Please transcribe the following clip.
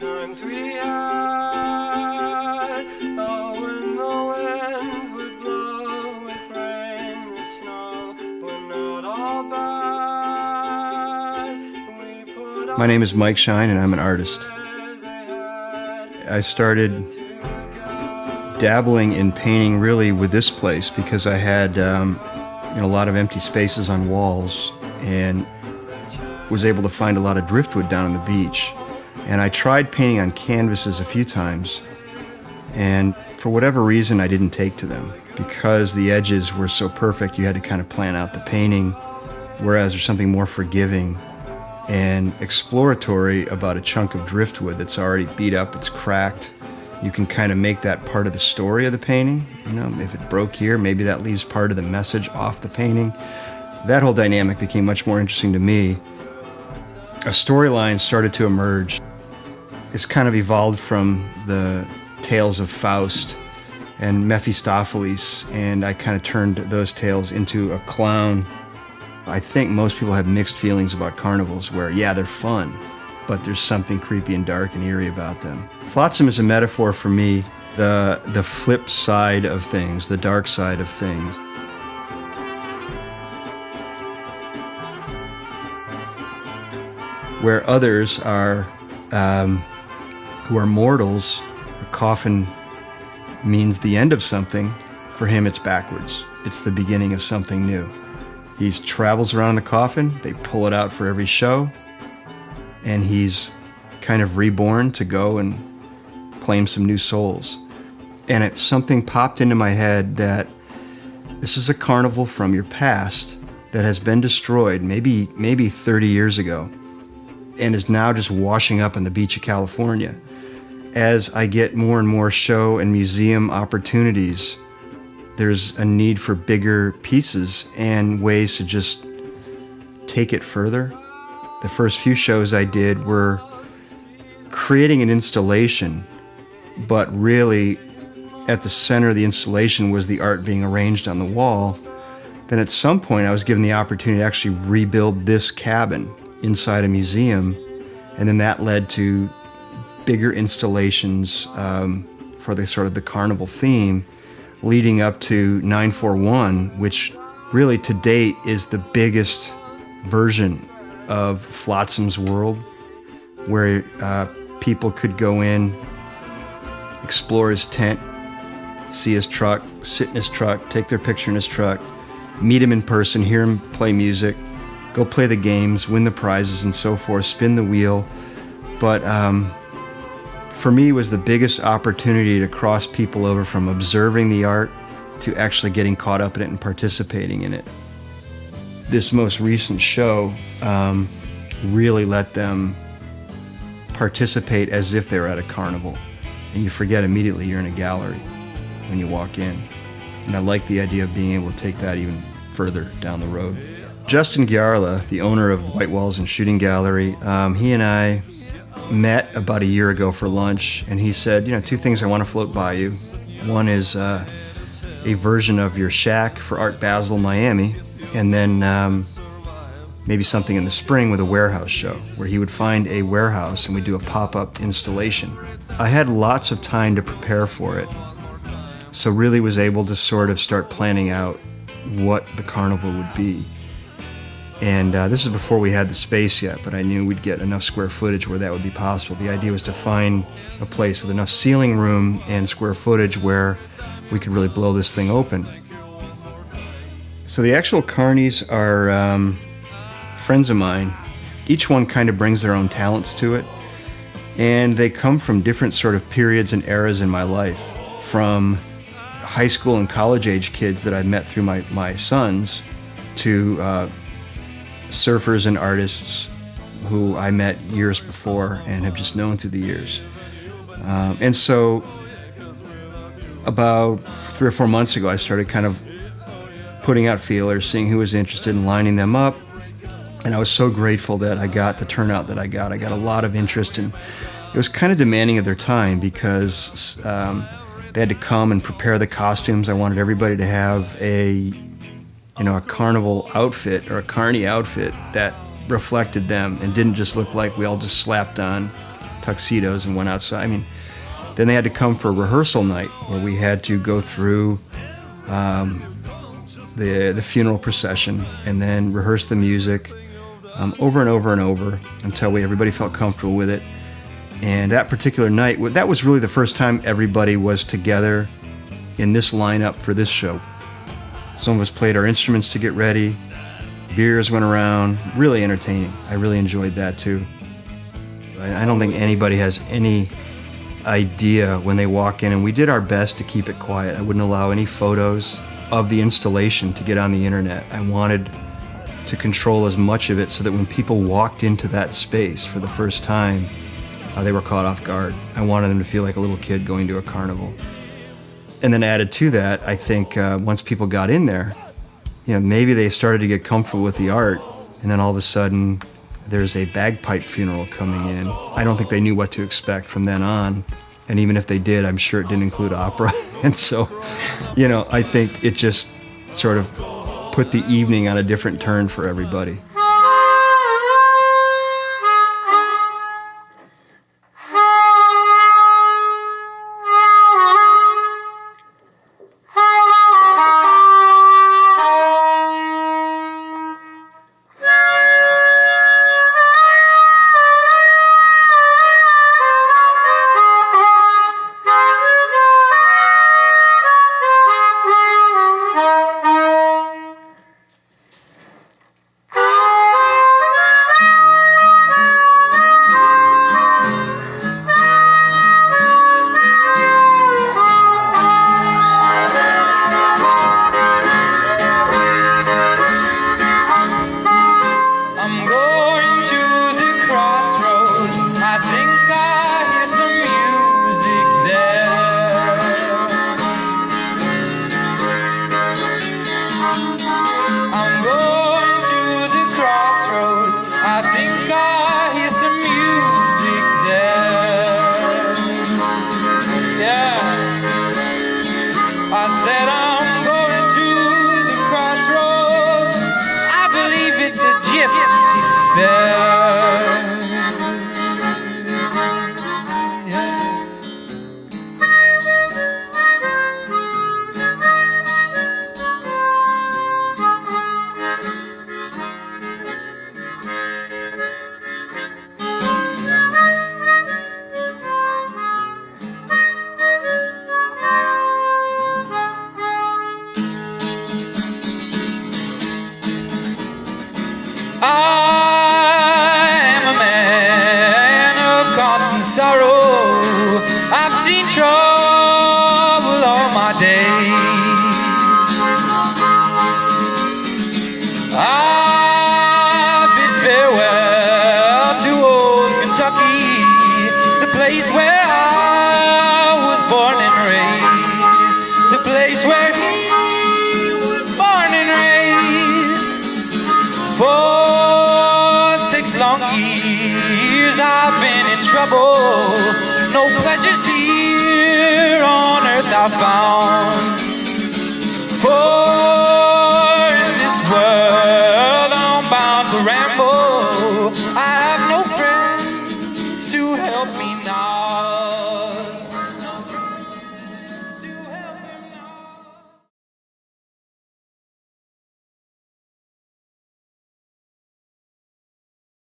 times we had. Oh, when the wind would blow with rain and snow, we're not all bad. We put My name is Mike Shine, and I'm an artist. I started dabbling in painting really with this place because I had a lot of empty spaces on walls and was able to find a lot of driftwood down on the beach. And I tried painting on canvases a few times, and for whatever reason I didn't take to them. Because the edges were so perfect, you had to kind of plan out the painting, whereas there's something more forgiving and exploratory about a chunk of driftwood that's already beat up, it's cracked. You can kind of make that part of the story of the painting. You know, if it broke here, maybe that leaves part of the message off the painting. That whole dynamic became much more interesting to me. A storyline started to emerge. It's kind of evolved from the tales of Faust and Mephistopheles, and I kind of turned those tales into a clown. I think most people have mixed feelings about carnivals where, yeah, they're fun, but there's something creepy and dark and eerie about them. Flotsam is a metaphor for me, the flip side of things, the dark side of things. Where others are, who are mortals, a coffin means the end of something. For him, it's backwards. It's the beginning of something new. He travels around in the coffin, they pull it out for every show, and he's kind of reborn to go and claim some new souls. And something popped into my head that this is a carnival from your past that has been destroyed maybe 30 years ago and is now just washing up on the beach of California. As I get more and more show and museum opportunities, there's a need for bigger pieces and ways to just take it further. The first few shows I did were creating an installation, but really at the center of the installation was the art being arranged on the wall. Then at some point I was given the opportunity to actually rebuild this cabin inside a museum, and then that led to bigger installations for the sort of the carnival theme, leading up to 941, which really to date is the biggest version of Flotsam's world, where people could go in, explore his tent, see his truck, sit in his truck, take their picture in his truck, meet him in person, hear him play music, go play the games, win the prizes and so forth, spin the wheel. But for me, it was the biggest opportunity to cross people over from observing the art to actually getting caught up in it and participating in it. This most recent show really let them participate as if they were at a carnival. And you forget immediately you're in a gallery when you walk in. And I like the idea of being able to take that even further down the road. Justin Giarla, the owner of White Walls and Shooting Gallery, he and I met about a year ago for lunch, and he said, two things I want to float by you. One is a version of your shack for Art Basel Miami, and then maybe something in the spring with a warehouse show, where he would find a warehouse and we'd do a pop-up installation. I had lots of time to prepare for it, so really was able to sort of start planning out what the carnival would be. And this is before we had the space yet, but I knew we'd get enough square footage where that would be possible. The idea was to find a place with enough ceiling room and square footage where we could really blow this thing open. So the actual carnies are friends of mine. Each one kind of brings their own talents to it, and they come from different sort of periods and eras in my life. From high school and college age kids that I met through my sons to surfers and artists who I met years before and have just known through the years. And so about 3 or 4 months ago, I started kind of putting out feelers, seeing who was interested in lining them up. And I was so grateful that I got the turnout that I got. I got a lot of interest, and it was kind of demanding of their time because they had to come and prepare the costumes. I wanted everybody to have a carnival outfit or a carny outfit that reflected them and didn't just look like we all just slapped on tuxedos and went outside. I mean, then they had to come for rehearsal night where we had to go through the funeral procession and then rehearse the music over and over and over until everybody felt comfortable with it. And that particular night, that was really the first time everybody was together in this lineup for this show. Some of us played our instruments to get ready. Beers went around. Really entertaining. I really enjoyed that too. I don't think anybody has any idea when they walk in, and we did our best to keep it quiet. I wouldn't allow any photos of the installation to get on the internet. I wanted to control as much of it so that when people walked into that space for the first time, they were caught off guard. I wanted them to feel like a little kid going to a carnival. And then added to that, I think once people got in there, maybe they started to get comfortable with the art, and then all of a sudden there's a bagpipe funeral coming in. I don't think they knew what to expect from then on. And even if they did, I'm sure it didn't include opera. And so, I think it just sort of put the evening on a different turn for everybody. No pleasures here. 4